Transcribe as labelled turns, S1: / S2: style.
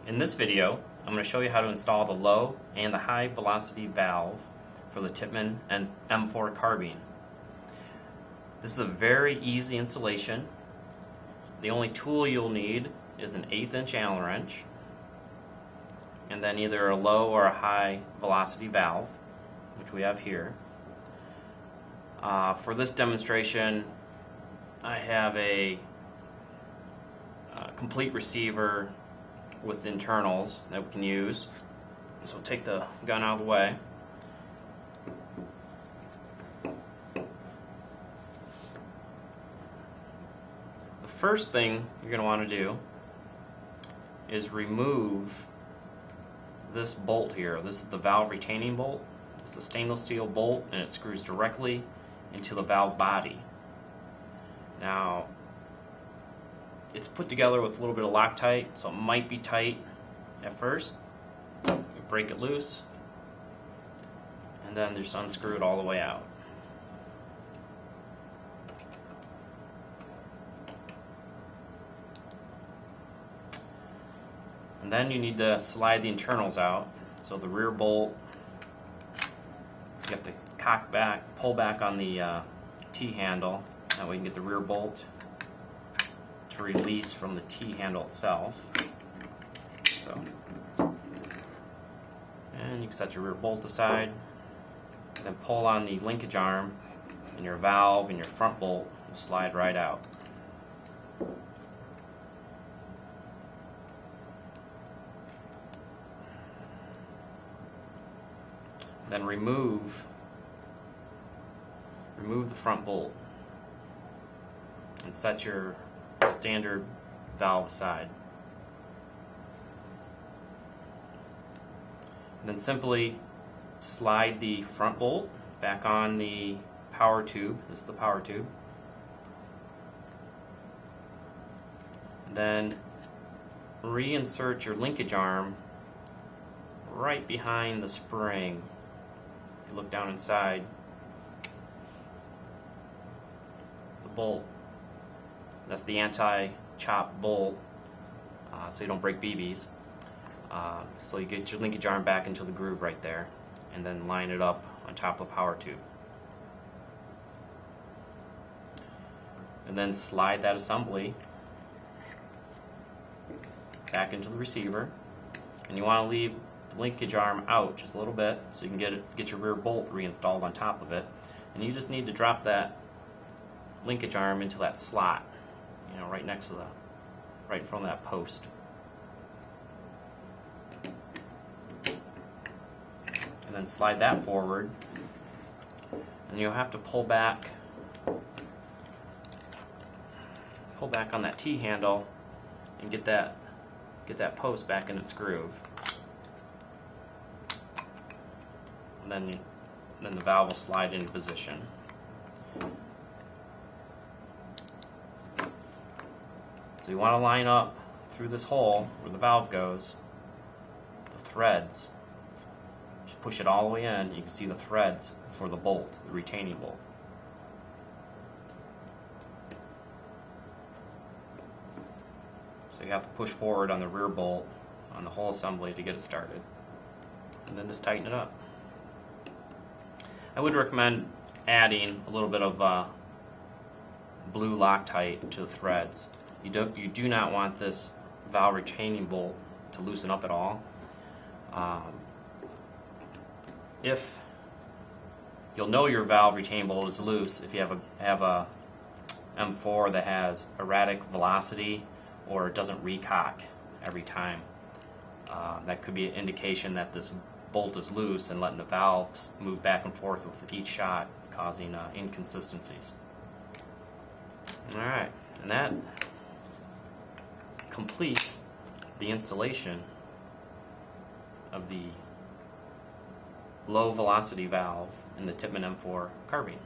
S1: In this video, I'm going to show you how to install the low and the high velocity valve for the Tippmann M4 carbine. This is a very easy installation. The only tool you'll need is an 1/8 inch Allen wrench and then either a low or a high velocity valve, which we have here. For this demonstration, I have a complete receiver with internals that we can use. So we'll take the gun out of the way. The first thing you're going to want to do is remove this bolt here. This is the valve retaining bolt. It's a stainless steel bolt and it screws directly into the valve body. Now, it's put together with a little bit of Loctite, so it might be tight at first. You break it loose and then just unscrew it all the way out. And then you need to slide the internals out. So the rear bolt, you have to cock back, pull back on the T-handle. That way you can get the rear bolt to release from the T-handle itself. So, and you can set your rear bolt aside, and then pull on the linkage arm, and your valve and your front bolt will slide right out. Then remove the front bolt and set your standard valve aside. And then simply slide the front bolt back on the power tube. This is the power tube. And then reinsert your linkage arm right behind the spring. If you look down inside, the bolt, that's the anti-chop bolt, so you don't break BBs. So you get your linkage arm back into the groove right there, and then line it up on top of the power tube. And then slide that assembly back into the receiver, and you want to leave the linkage arm out just a little bit so you can get your rear bolt reinstalled on top of it. And you just need to drop that linkage arm into that slot, you know, right next to right in front of that post. And then slide that forward, and you'll have to pull back on that T-handle and get that post back in its groove. And then the valve will slide into position. So you want to line up through this hole where the valve goes, the threads. Just push it all the way in, you can see the threads for the bolt, the retaining bolt. So you have to push forward on the rear bolt on the whole assembly to get it started. And then just tighten it up. I would recommend adding a little bit of blue Loctite to the threads. You do not want this valve retaining bolt to loosen up at all. If you'll know your valve retaining bolt is loose if you have a M4 that has erratic velocity or it doesn't recock every time. That could be an indication that this bolt is loose and letting the valves move back and forth with each shot, causing inconsistencies. Alright, and that completes the installation of the low velocity valve in the Tippmann M4 carbine.